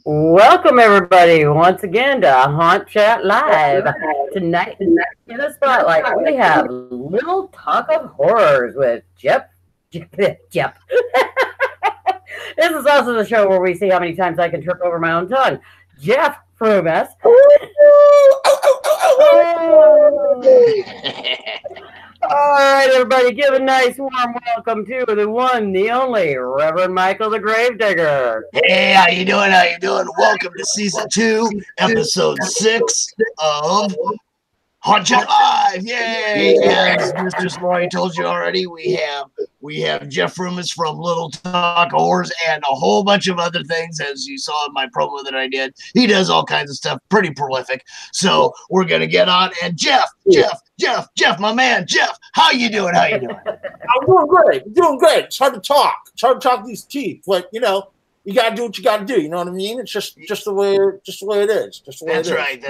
Welcome everybody once again to Haunt Chat Live. Tonight in the spotlight we have Little Talk of Horrors with Jeff. This is also the show where we see how many times I can trip over my own tongue. Jeff Frumas. All right, everybody, give a nice warm welcome to the one, the only Reverend Michael the Gravedigger. Hey, how you doing? How you doing? Welcome to season 2, episode 6 of Haunt Chat Live. Yay! As Mistress Laurie told you already, we have Jeff Frumas from Little Talk of Horrors and a whole bunch of other things, as you saw in my promo that I did. He does all kinds of stuff, pretty prolific. So we're gonna get on. And Jeff, my man, Jeff, how you doing? How you doing? I'm doing great. It's hard to talk. It's hard to talk these teeth, but you gotta do what you gotta do. You know what I mean? It's just the way it is. That's right.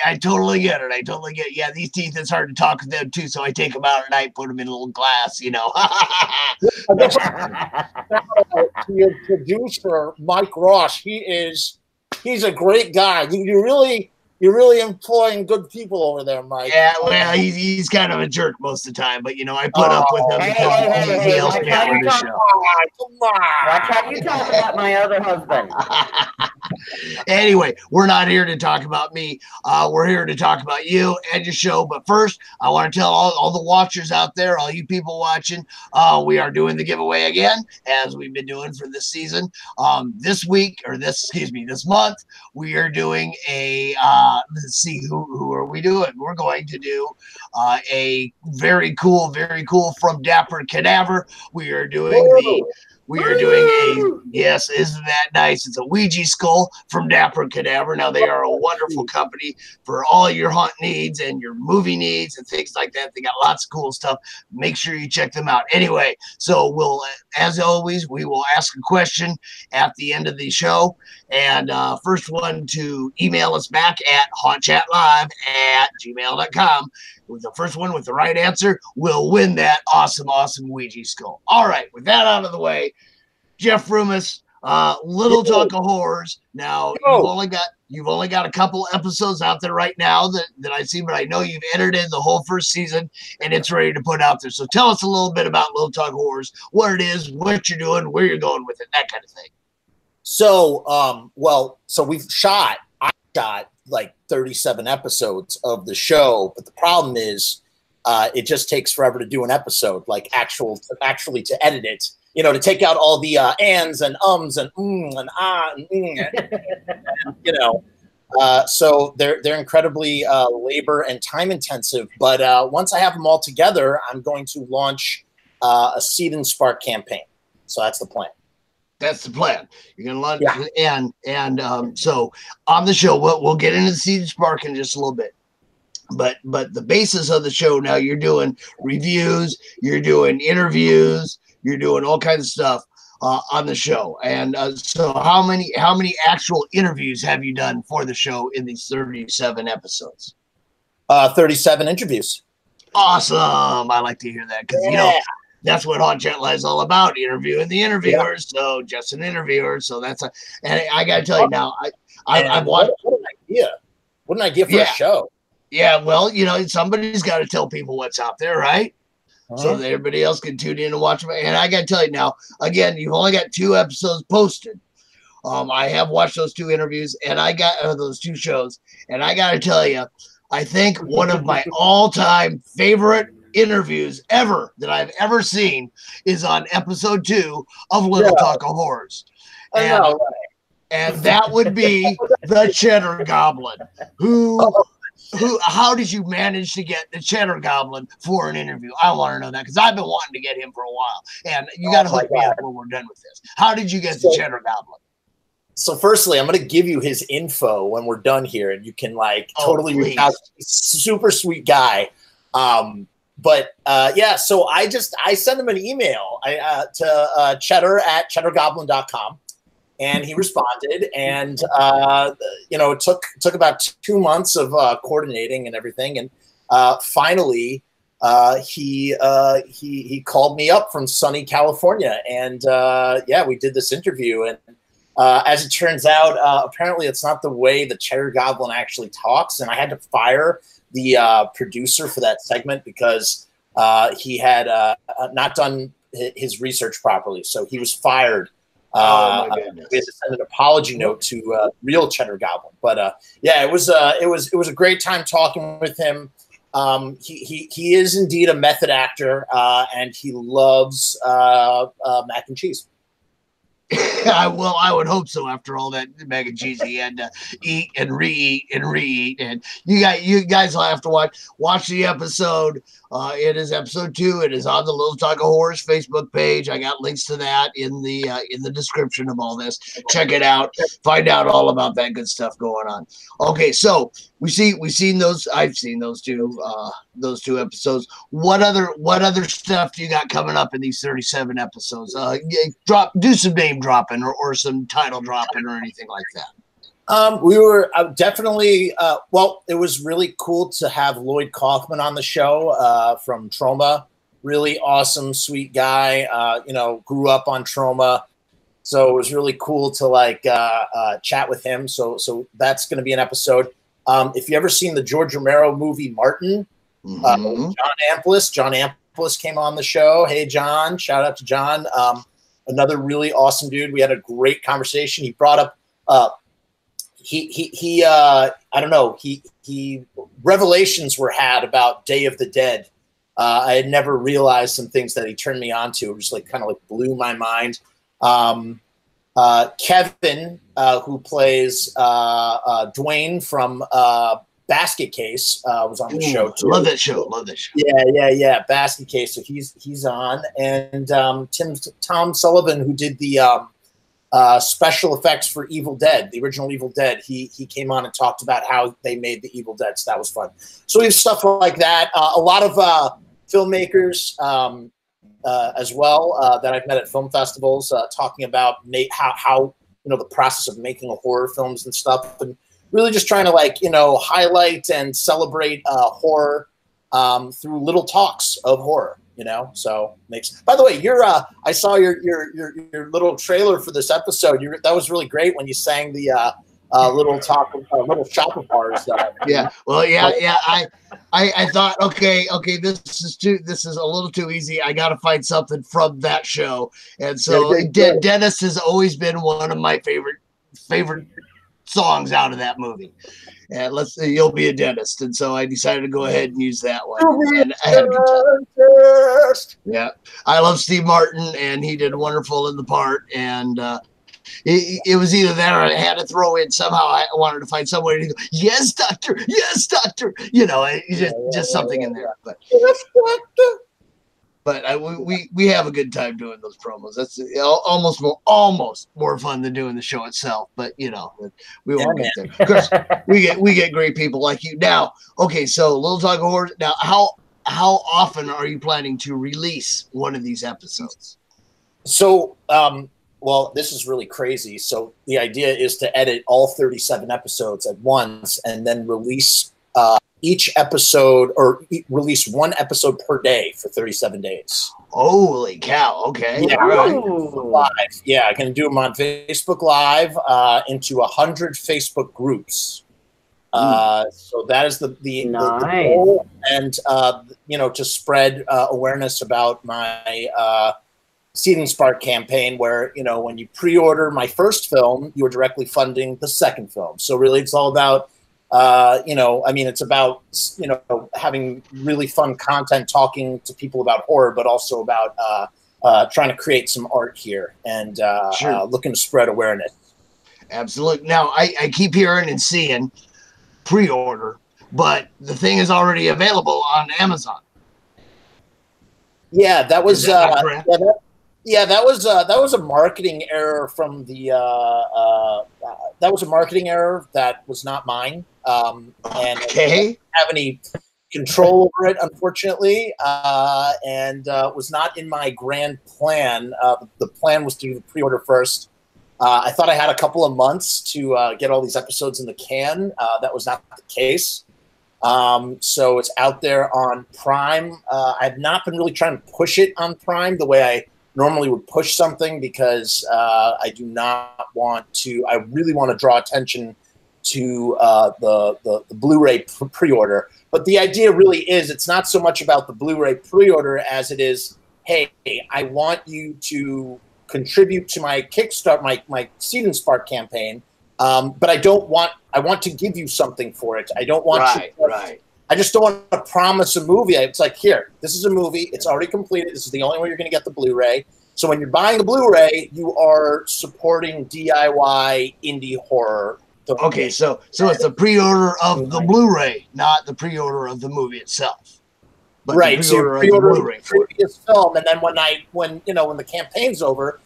I totally get it. Yeah, these teeth, it's hard to talk with them too, so I take them out at night, put them in a little glass, Your producer, Mike Ross, he's a great guy. You're really employing good people over there, Mike. Yeah, well, he's kind of a jerk most of the time, but I put up with him because he helps me out with the show. Come on. Watch how you talk about my other husband. Anyway, we're not here to talk about me. We're here to talk about you and your show. But first, I want to tell all the watchers out there, all you people watching, we are doing the giveaway again, as we've been doing for this season. This month, we are doing a let's see, who are we doing? We're going to do a very cool from Dapper Cadaver. We are doing yes, isn't that nice? It's a Ouija skull from Dapper Cadaver. Now, they are a wonderful company for all your haunt needs and your movie needs and things like that. They got lots of cool stuff. Make sure you check them out. Anyway, so as always, we will ask a question at the end of the show. And first one to email us back at hauntchatlive@gmail.com. With the first one with the right answer will win that awesome Ouija skull. All right, with that out of the way, Jeff Frumas, Little Talk of Horrors. Now, you've only got a couple episodes out there right now that I see, but I know you've entered in the whole first season and it's ready to put out there. So tell us a little bit about Little Talk of Horrors, what it is, what you're doing, where you're going with it, that kind of thing. So, I shot like 37 episodes of the show, but the problem is it just takes forever to do an episode, like actually to edit it, to take out all the ands and ums and and ah and so they're incredibly labor and time intensive. But once I have them all together, I'm going to launch a Seed and Spark campaign. So that's the plan. That's the plan. You're going to launch, and so on the show, we'll get into the Seed and Spark in just a little bit. But the basis of the show now, you're doing reviews, you're doing interviews, you're doing all kinds of stuff on the show. And so how many actual interviews have you done for the show in these 37 episodes? 37 interviews. Awesome. I like to hear that because that's what Haunt Chat Live is all about, interviewing the interviewers. Yeah. So just an interviewer. So and I got to tell you now, I've watched. What an idea. What an idea for a show. Yeah, well, somebody's got to tell people what's out there, right? So that everybody else can tune in and watch them. And I got to tell you now, again, you've only got 2 episodes posted. I have watched those 2 interviews, and I got those 2 shows. And I got to tell you, I think one of my all-time favorite interviews ever that I've ever seen is on episode 2 of Little Talk of Horrors. And that would be the Cheddar Goblin, how did you manage to get the Cheddar Goblin for an interview? I want to know that because I've been wanting to get him for a while. And you got to hook me up when we're done with this. How did you get the Cheddar Goblin? So firstly, I'm going to give you his info when we're done here, and you can totally reach out. Super sweet guy. So I sent him an email to cheddar@cheddargoblin.com. And he responded, and it took about 2 months of coordinating and everything, and finally he called me up from sunny California, and we did this interview, and As it turns out, apparently it's not the way the Cheddar Goblin actually talks, and I had to fire the producer for that segment because he had not done his research properly. So he was fired. Oh my goodness! We had to send an apology note to real Cheddar Goblin. But yeah, it was a great time talking with him. He is indeed a method actor, and he loves mac and cheese. I would hope so. After all that mac and cheese he had to eat and re-eat and re-eat, and you guys will have to watch the episode. It is episode 2. It is on the Little Talk of Horrors Facebook page. I got links to that in the description of all this. Check it out. Find out all about that good stuff going on. Okay, so we've seen those. I've seen those two episodes. What other stuff do you got coming up in these 37 episodes? Do some name dropping or some title dropping or anything like that. We were definitely, well, it was really cool to have Lloyd Kaufman on the show from Trauma. Really awesome, sweet guy, grew up on Trauma. So it was really cool to chat with him. So that's going to be an episode. If you ever seen the George Romero movie, Martin, John Amplis came on the show. Hey, John, shout out to John. Another really awesome dude. We had a great conversation. He brought up, I don't know, he revelations were had about Day of the Dead. I had never realized some things that he turned me on to. It just kind of blew my mind. Kevin, who plays Dwayne from Basket Case, was on the show too. Love that show. Yeah. Basket Case. So he's on, and Tom Sullivan, who did the special effects for Evil Dead, the original Evil Dead. He came on and talked about how they made the Evil Dead. So that was fun. So we have stuff like that. A lot of filmmakers as well that I've met at film festivals talking about how the process of making horror films and stuff, and really just trying to highlight and celebrate horror through little talks of horror. So by the way, I saw your little trailer for this episode. That was really great when you sang the little shop of horrors. Yeah. Well, yeah. I thought, okay, this is a little too easy. I got to find something from that show. And so Dennis has always been one of my favorite songs out of that movie. And you'll be a dentist. And so I decided to go ahead and use that one. And I had a good time. Yeah. I love Steve Martin, and he did wonderful in the part. And it was either that or I had to throw in somehow. I wanted to find some way to go, yes, doctor. Yes, doctor. Just something in there. But yes, doctor. But we have a good time doing those promos. That's almost more fun than doing the show itself. But we won't get there. Of course, we get great people like you. Now, okay, so Little Talk of Horror. Now, how often are you planning to release one of these episodes? So, well, this is really crazy. So the idea is to edit all 37 episodes at once and then release each episode, or release one episode per day for 37 days. Holy cow. Okay. Yeah, right. Live. Yeah, I can do them on Facebook Live into 100 Facebook groups. So that is the goal, and to spread awareness about my Seeding Spark campaign, where when you pre-order my first film, you are directly funding the second film. So really, it's all about it's about having really fun content, talking to people about horror, but also about trying to create some art here and looking to spread awareness. Absolutely. Now, I keep hearing and seeing pre-order, but the thing is already available on Amazon. Yeah, that was that was a marketing error from the that was a marketing error that was not mine. And I didn't have any control over it, unfortunately, and was not in my grand plan. The plan was to do the pre-order first. I thought I had a couple of months to get all these episodes in the can. That was not the case. So it's out there on Prime. I've not been really trying to push it on Prime the way I normally would push something, because I do not really want to draw attention to the Blu-ray pre-order. But the idea really is, it's not so much about the Blu-ray pre-order as it is, hey, I want you to contribute to my Kickstart, my Seed and Spark campaign, but I want to give you something for it. I don't want I just don't want to promise a movie. It's like, here, this is a movie. It's already completed. This is the only way you're going to get the Blu-ray. So when you're buying the Blu-ray, you are supporting DIY indie horror. Okay, so it's the pre-order of the Blu-ray, not the pre-order of the movie itself. But right, so you pre-order the previous film, and then when the campaign's over,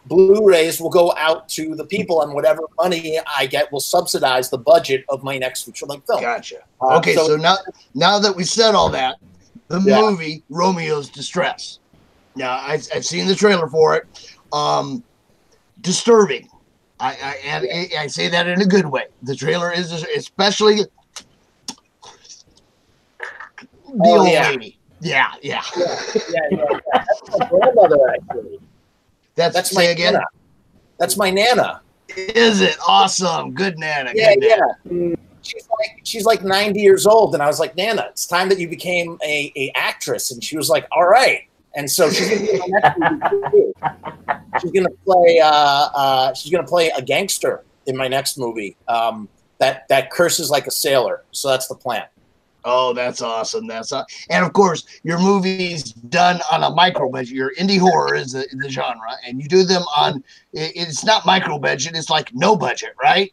Blu-rays will go out to the people, and whatever money I get will subsidize the budget of my next feature-length film. Gotcha. Okay, so now that we said all that, the movie Romeo's Distress. Now I've seen the trailer for it. Disturbing. I say that in a good way. The trailer is especially the old lady. Yeah. That's my grandmother, actually. That's my again. Nana. That's my Nana. Is it awesome? Good Nana. Yeah, good Nana. She's like 90 years old, and I was like, Nana, it's time that you became a actress. And she was like, all right. And so she's gonna be in my next movie too. She's gonna play a gangster in my next movie that curses like a sailor. So that's the plan. Oh, that's awesome. And of course, your movie's done on a micro budget. Your indie horror is the genre, and you do them on. It's not micro budget. It's like no budget, right?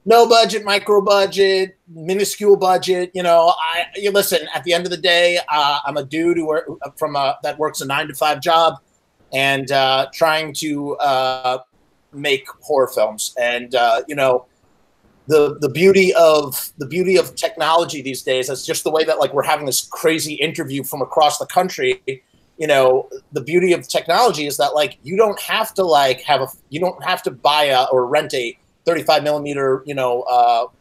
No budget, micro budget, minuscule budget. You listen. At the end of the day, I'm a dude that works a 9-to-5 job, and trying to make horror films. And the beauty of technology these days. That's just the way that we're having this crazy interview from across the country. The beauty of technology is that you don't have to you don't have to buy or rent a 35 millimeter,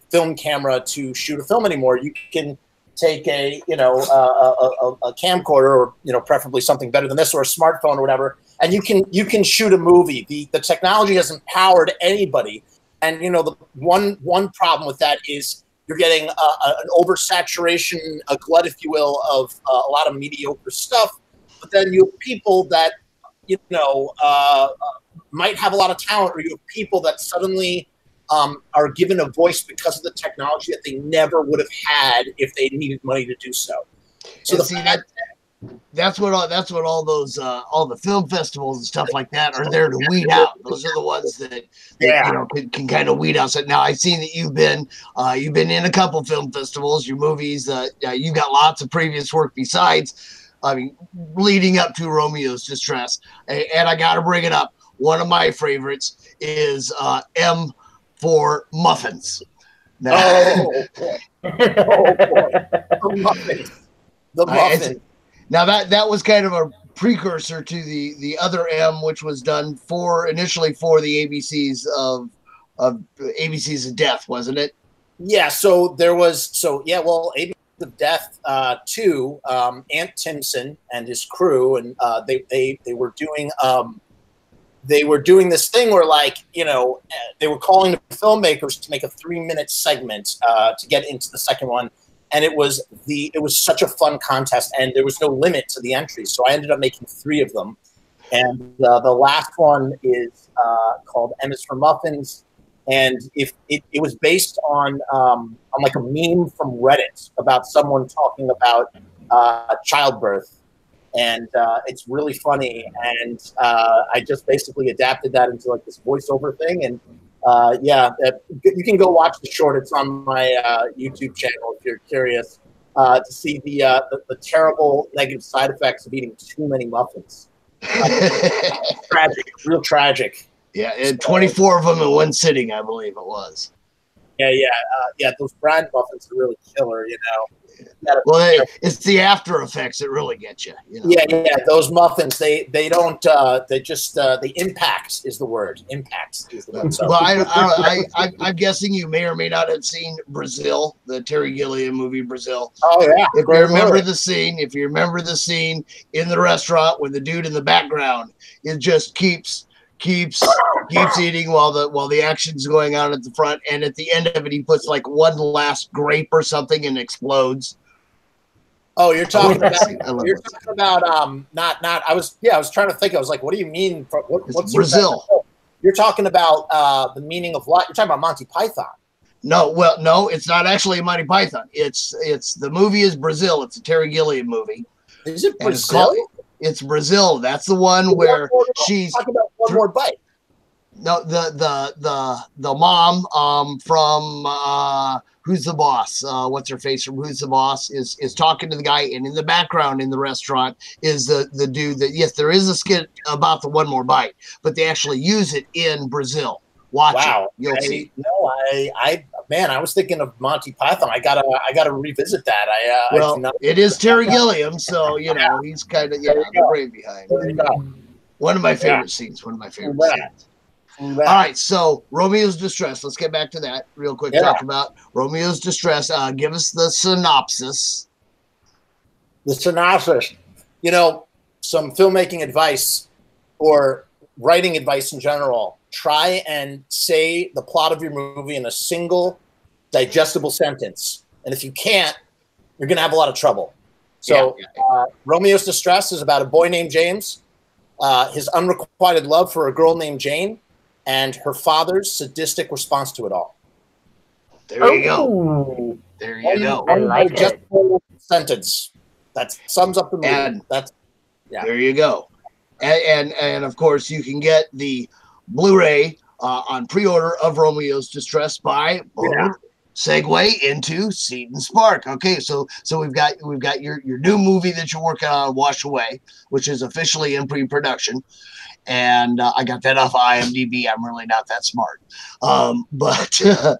film camera to shoot a film anymore. You can take a camcorder, or, preferably something better than this, or a smartphone or whatever. And you can shoot a movie. The technology has empowered anybody. And, the one problem with that is you're getting an oversaturation, a glut, if you will, of a lot of mediocre stuff. But then you have people that, might have a lot of talent, or you have people that suddenly are given a voice because of the technology that they never would have had if they needed money to do so. So that's what all those all the film festivals and stuff like that are there to weed out. Those are the ones that can kind of weed out. So now I've seen that you've been in a couple film festivals. Your movies, you've got lots of previous work besides. Leading up to Romeo's Distress, and I got to bring it up. One of my favorites is M for Muffins. Now, boy. The muffin. Now that was kind of a precursor to the other M, which was done initially for the ABCs of ABCs of Death, wasn't it? Yeah. So there was. ABCs of Death 2. Ant Timpson and his crew, and they were doing. They were doing this thing where, they were calling the filmmakers to make a 3-minute segment to get into the second one, and it was such a fun contest, and there was no limit to the entries. So I ended up making 3 of them, and the last one is called M is for Muffins, and it was based on a meme from Reddit about someone talking about childbirth. And it's really funny, and I just basically adapted that into this voiceover thing, and you can go watch the short. It's on my YouTube channel if you're curious to see the terrible negative side effects of eating too many muffins. Tragic, real tragic. Yeah, and 24 of them in one sitting, I believe it was. Yeah. Those brand muffins are really killer, Well, it's the after effects that really get you. Yeah. Those muffins, they don't. The impact is the word. Impact is the word. So. Well, I'm guessing you may or may not have seen Brazil, the Terry Gilliam movie Brazil. Oh yeah. If you remember the scene in the restaurant when the dude in the background, it just keeps keeps eating while the action's going on at the front, and at the end of it, he puts like one last grape or something and explodes. Oh, you're talking about not I was trying to think. I was like, what do you mean? What's Brazil? You're talking about the meaning of life. You're talking about Monty Python. No, it's not actually Monty Python. It's the movie is Brazil. It's a Terry Gilliam movie. Is it Brazil? It's Brazil. That's the one where she's talking about One More Bite. No, the mom from Who's the Boss? What's her face from Who's the Boss is talking to the guy, and in the background in the restaurant is the dude that, yes, there is a skit about the One More Bite, but they actually use it in Brazil. Watch it. You'll see. No, I was thinking of Monty Python. I gotta revisit that. It is Terry Gilliam, so he's kind of the brain behind it. One of my favorite scenes. One of my favorite scenes. All right, so Romeo's Distress. Let's get back to that real quick. Talk about Romeo's Distress. Give us the synopsis. The synopsis. Some filmmaking advice or writing advice in general. Try and say the plot of your movie in a single, digestible sentence. And if you can't, you're going to have a lot of trouble. So Romeo's Distress is about a boy named James, his unrequited love for a girl named Jane, and her father's sadistic response to it all. There you go. There you go. I like just it. Sentence. That sums up the movie. And there you go. And of course, you can get the Blu-ray on pre-order of Romeo's Distress by segue into Seed and Spark. Okay, so we've got your new movie that you're working on, Wash Away, which is officially in pre-production. And I got that off IMDb. I'm really not that smart. But so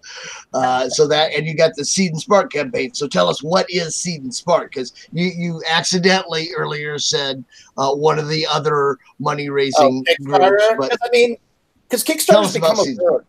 that, and you got the Seed and Spark campaign. So tell us, what is Seed and Spark? Because you accidentally earlier said one of the other money-raising groups. But because Kickstarter's become a verb.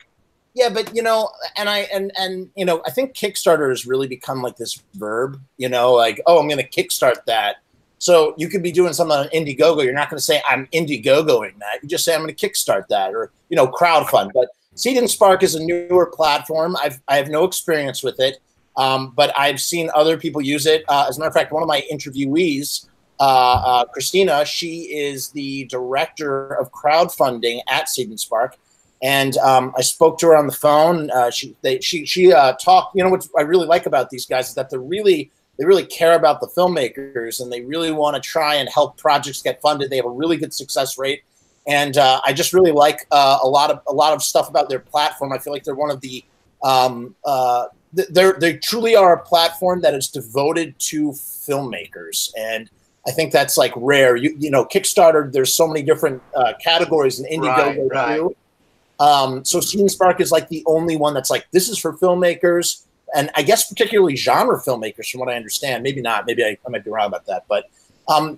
Yeah, but I think Kickstarter has really become like this verb. Like, oh, I'm going to kickstart that. So you could be doing something on Indiegogo. You're not going to say I'm Indiegogoing that. You just say I'm going to kickstart that, or crowdfund. But Seed and Spark is a newer platform. I have no experience with it, but I've seen other people use it. As a matter of fact, one of my interviewees, Christina, she is the director of crowdfunding at Seed and Spark, and I spoke to her on the phone. She talked. What I really like about these guys is that they really care about the filmmakers, and they really want to try and help projects get funded. They have a really good success rate, and I just really like a lot of stuff about their platform. I feel like they're one of the they truly are a platform that is devoted to filmmakers, and I think that's like rare. Kickstarter, there's so many different categories in Indiegogo too. So Seed and Spark is like the only one that's like, this is for filmmakers. And I guess particularly genre filmmakers, from what I understand. Maybe not. Maybe I might be wrong about that. But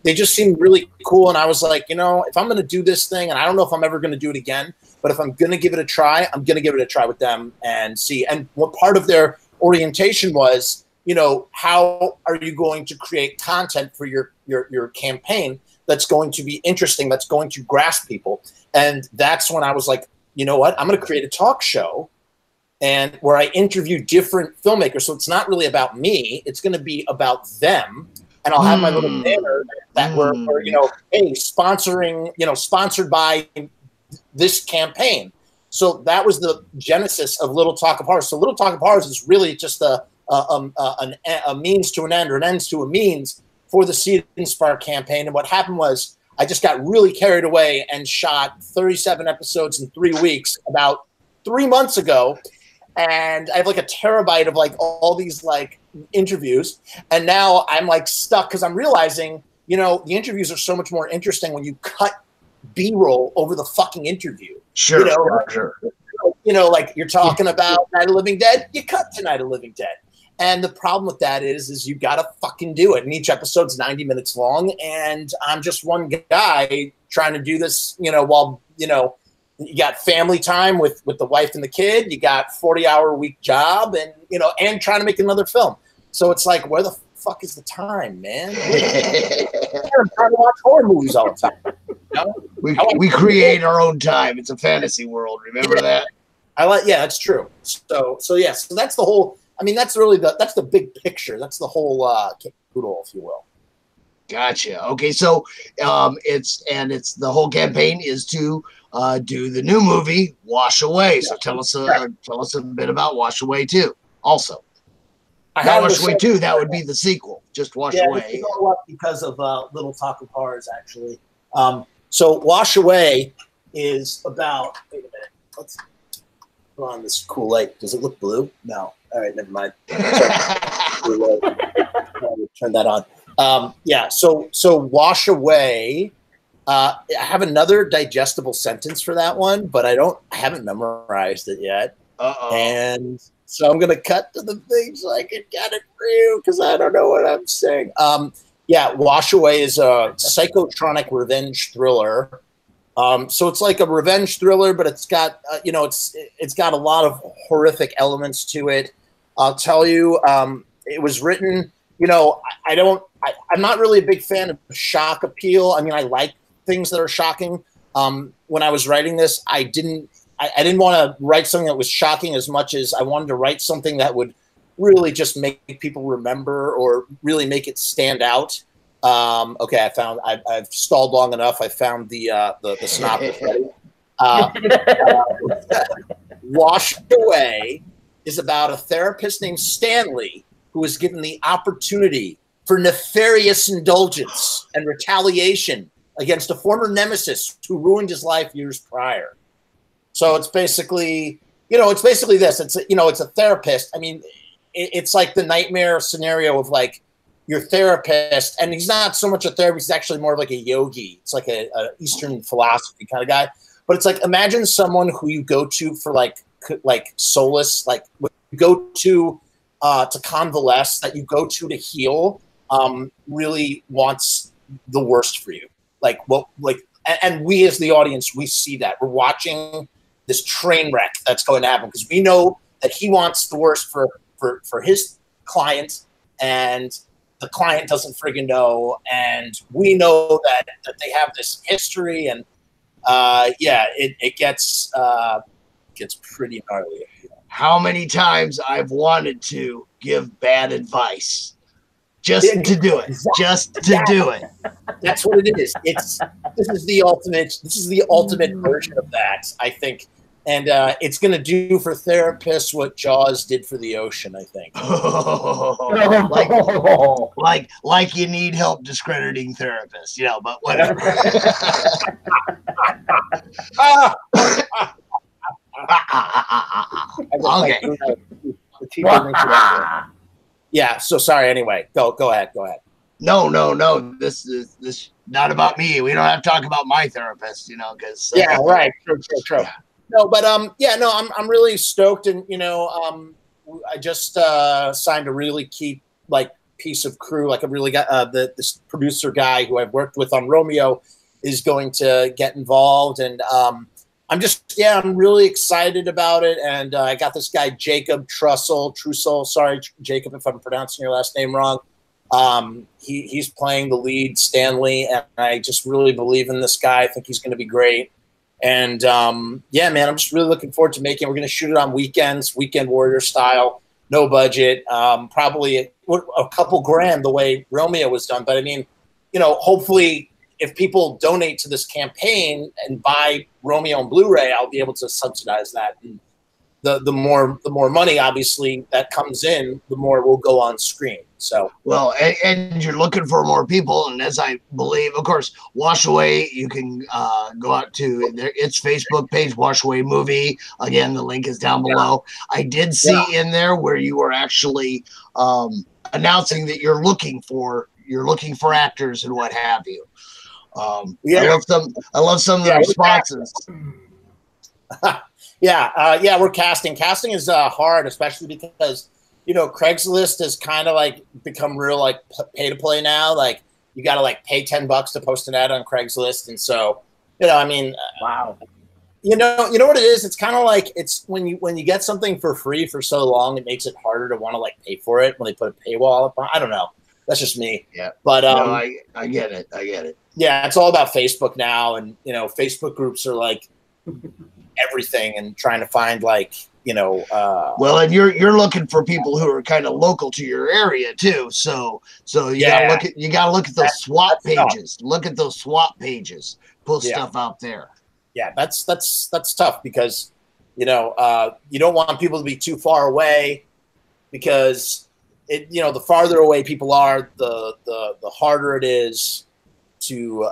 they just seemed really cool. And I was like, if I'm going to do this thing, and I don't know if I'm ever going to do it again, but if I'm going to give it a try, I'm going to give it a try with them and see. And what part of their orientation was, how are you going to create content for your campaign that's going to be interesting, that's going to grasp people? And that's when I was like, you know what? I'm going to create a talk show, and where I interview different filmmakers. So it's not really about me. It's going to be about them. And I'll have my little banner that we're hey, sponsored by this campaign. So that was the genesis of Little Talk of Horrors. So Little Talk of Horrors is really just a means to an end, or an ends to a means for the Seed and Spark campaign. And what happened was I just got really carried away and shot 37 episodes in 3 weeks about 3 months ago. And I have like a terabyte of like all these like interviews. And now I'm like stuck because I'm realizing, the interviews are so much more interesting when you cut B-roll over the fucking interview. Sure. Like you're talking about Night of Living Dead, you cut to Night of Living Dead. And the problem with that is you got to fucking do it. And each episode's 90 minutes long. And I'm just one guy trying to do this, while, you got family time with the wife and the kid. You got 40-hour-a-week job, and and trying to make another film. So it's like, where the fuck is the time, man? I'm trying to watch horror movies all the time. You know? We create our own time. It's a fantasy world. Remember that? Yeah, that's true. So that's the whole. I mean, that's really that's the big picture. That's the whole caboodle, if you will. Gotcha. Okay, so it's the whole campaign is to do the new movie Wash Away. So tell us a bit about Wash Away 2. Also, not Wash Away 2. That would be the sequel. Just Wash Away. Because of Little Talk of Horrors, actually. So Wash Away is about. Wait a minute. Let's put on this cool light. Does it look blue? No. All right, never mind. Turn that on. So Wash Away. I have another digestible sentence for that one, but I haven't memorized it yet. And so I'm gonna cut to the thing so I can get it for you because I don't know what I'm saying. Wash Away is a psychotronic revenge thriller. So it's like a revenge thriller, but it's got it's got a lot of horrific elements to it. I'll tell you, it was written. I'm not really a big fan of shock appeal. I mean, I like things that are shocking. When I was writing this, I didn't want to write something that was shocking as much as I wanted to write something that would really just make people remember or really make it stand out. Okay, I've stalled long enough. I found the synopsis ready. Washed Away is about a therapist named Stanley who is given the opportunity for nefarious indulgence and retaliation against a former nemesis who ruined his life years prior. So it's basically this. It's a therapist. I mean, it's like the nightmare scenario of like your therapist, and he's not so much a therapist, he's actually more of like a yogi. It's like a Eastern philosophy kind of guy. But it's like, imagine someone who you go to for like solace, like you go to convalesce, that you go to heal, really wants the worst for you. And we as the audience, we see that. We're watching this train wreck that's going to happen because we know that he wants the worst for his client, and the client doesn't friggin' know, and we know that they have this history, and it gets pretty gnarly. How many times I've wanted to give bad advice just to do it, do it. That's what it is. This is the ultimate version of that, I think. And it's going to do for therapists what Jaws did for the ocean, I think. like you need help discrediting therapists, but whatever. Okay. Yeah, so sorry. Anyway, go ahead. No. This is not about me. We don't have to talk about my therapist, because right. True. Yeah. No, but I'm really stoked, and I just signed a really key piece of crew. Like, I really got this producer guy who I've worked with on Romeo is going to get involved, and I'm really excited about it. And I got this guy Jacob Trussell. Sorry, Jacob, if I'm pronouncing your last name wrong. He's playing the lead, Stanley, and I just really believe in this guy. I think he's going to be great. And man, I'm just really looking forward to making it. We're going to shoot it on weekends, Weekend Warrior style, no budget, probably a couple grand the way Romeo was done. But I mean, hopefully if people donate to this campaign and buy Romeo on Blu-ray, I'll be able to subsidize that. And the more money, obviously, that comes in, the more will go on screen. So well, and you're looking for more people, and as I believe, of course, Wash Away, you can go out to its Facebook page, Wash Away Movie. Again, the link is down below. I did see in there where you were actually announcing that you're looking for actors and what have you. I love some of the responses. We're casting. Casting is hard, especially because Craigslist has kind of become real pay to play now. Like, you got to pay $10 to post an ad on Craigslist, and so wow. You know what it is? It's kind of like it's when you get something for free for so long, it makes it harder to want to pay for it when they put a paywall up on. I don't know. That's just me. Yeah. But no, I get it. I get it. Yeah, it's all about Facebook now, and Facebook groups are like everything, and trying to find like well, and you're looking for people who are kind of local to your area too. So you gotta look at those swap pages. Tough. Look at those swap pages. Put stuff out there. Yeah, that's tough because you don't want people to be too far away, because the farther away people are, the harder it is to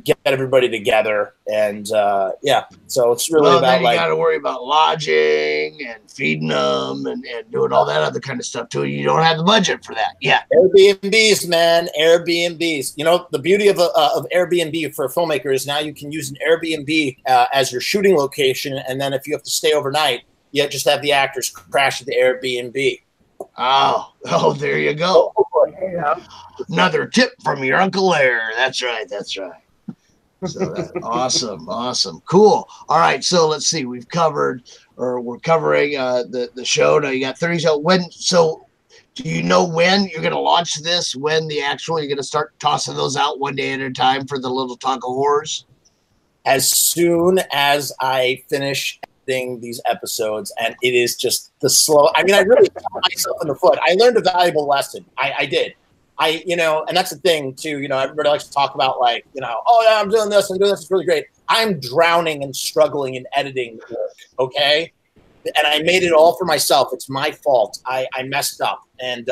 get everybody together. And so it's really about then you got to worry about lodging and feeding them and doing all that other kind of stuff too. You don't have the budget for that. Yeah. Airbnbs, man. Airbnbs. The beauty of Airbnb for a filmmaker is now you can use an Airbnb as your shooting location. And then if you have to stay overnight, you just have the actors crash at the Airbnb. Oh, there you go. Another tip from your Uncle Larry. That's right. So awesome. Cool. All right. So let's see. We're covering the show. Now you got 30 shows. So do you know when you're going to launch this? When you're going to start tossing those out one day at a time for the Little Talk of Horrors? As soon as I finish these episodes, and it is just the slow. I mean, I really shot myself in the foot. I learned a valuable lesson. I did. And that's the thing too. Everybody likes to talk about like, oh yeah, I'm doing this. It's really great. I'm drowning and struggling in editing work. Okay, and I made it all for myself. It's my fault. I messed up, and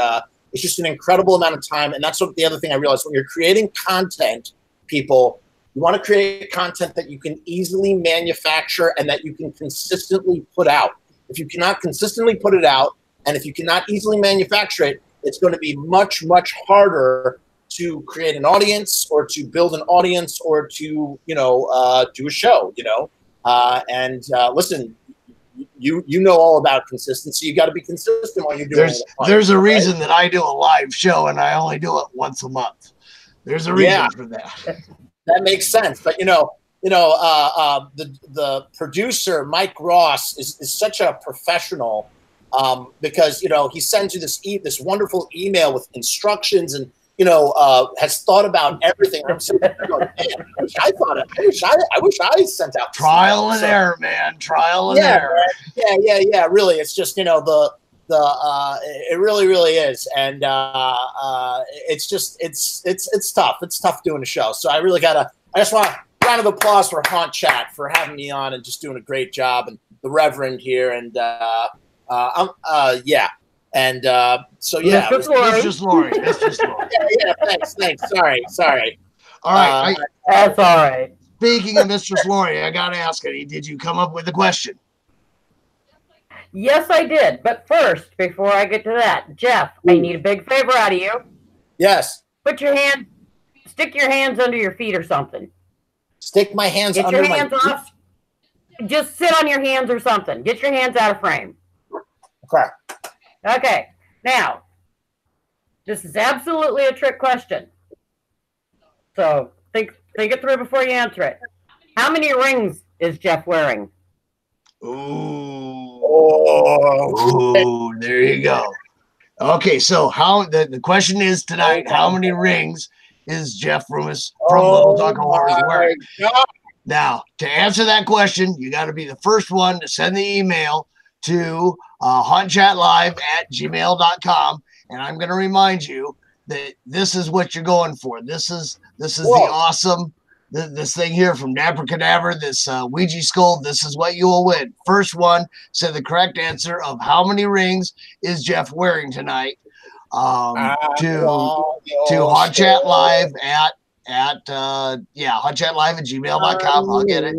it's just an incredible amount of time. And that's the other thing I realized when you're creating content, people. You want to create content that you can easily manufacture and that you can consistently put out. If you cannot consistently put it out, and if you cannot easily manufacture it, it's going to be much, much harder to create an audience or to build an audience or to, do a show, listen, you know all about consistency. You got to be consistent when you're doing it. There's a reason that I do a live show and I only do it once a month. There's a reason for that. That makes sense. But, the producer, Mike Ross, is such a professional because, he sends you this wonderful email with instructions and, has thought about everything. I'm sitting there going, man, I wish I sent out trial and error, man. Trial and error. Yeah. Really. It's just, it really is. And it's just, it's tough. It's tough doing a show. So I just want a round of applause for Haunt Chat for having me on and just doing a great job, and the Reverend here. And yeah. And so, yeah. Mistress Laurie. Yeah, thanks. Sorry. All right. That's all right. Speaking of Mistress Laurie, I got to ask you, did you come up with a question? Yes, I did. But first, before I get to that, Jeff, I need a big favor out of you. Yes. Stick your hands under your feet or something. Stick my hands under my feet? Off. Just sit on your hands or something. Get your hands out of frame. Okay. Now, this is absolutely a trick question. So think it through before you answer it. How many rings is Jeff wearing? Ooh, there you go. Okay, so the question is tonight, how many rings is Jeff Rumis from Little Talk of Horrors wearing? Now, to answer that question, you got to be the first one to send the email to hauntchatlive@gmail.com, and I'm going to remind you that this is what you're going for. This is the awesome this thing here from Dapper Cadaver, this Ouija skull. This is what you will win. First one said the correct answer of how many rings is Jeff wearing tonight to Haunt Chat Live at hauntchatlive@gmail.com. I'll get it.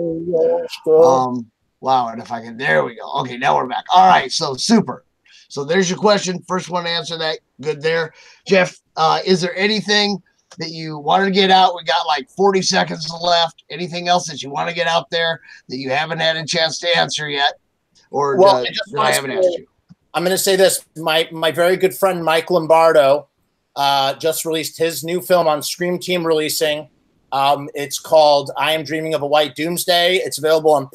Wow, and if I can, there we go. Okay, now we're back. All right, so super. So there's your question. First one to answer that. Good there. Jeff, is there anything that you wanted to get out? We got like 40 seconds left. Anything else that you want to get out there that you haven't had a chance to answer yet? Or I haven't asked you? I'm going to say this. My very good friend Mike Lombardo just released his new film on Scream Team releasing. It's called I Am Dreaming of a White Doomsday. It's available on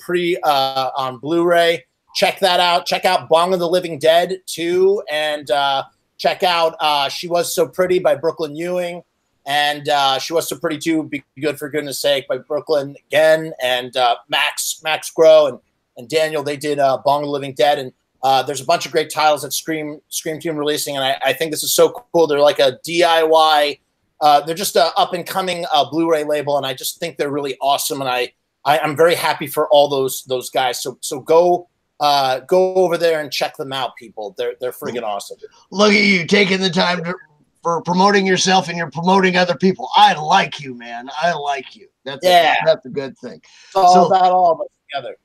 Blu-ray. Check that out. Check out Bong of the Living Dead 2, and check out She Was So Pretty by Brooklyn Ewing, and She Was So Pretty Too, Be Good for Goodness Sake by Brooklyn again, and Max Grow and Daniel, they did Bong the Living Dead, and there's a bunch of great titles that Scream Team releasing, and I think this is so cool. They're like a DIY, they're just a up-and-coming Blu-ray label, and I just think they're really awesome, and I'm very happy for all those guys. So go over there and check them out, people. They're friggin' awesome. Look at you taking the time for promoting yourself, and you're promoting other people. I like you, man. I like you. That's a good thing. It's all about all of us together.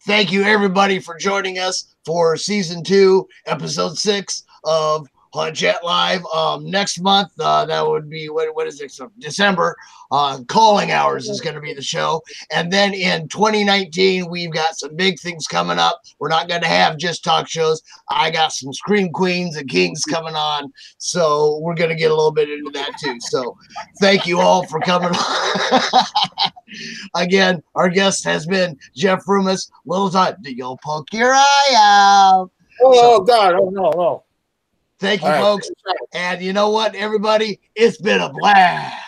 Thank you, everybody, for joining us for season 2, episode 6 of Haunt Chat Live. Next month, that would be what is it? So December. Calling Hours is going to be the show, and then in 2019 we've got some big things coming up. We're not going to have just talk shows. I got some Scream Queens and Kings coming on, so we're going to get a little bit into that too. So thank you all for coming on. Again, our guest has been Jeff Frumis. Little time, you'll poke your eye out. God, oh no. Thank you, folks. And you know what, everybody? It's been a blast.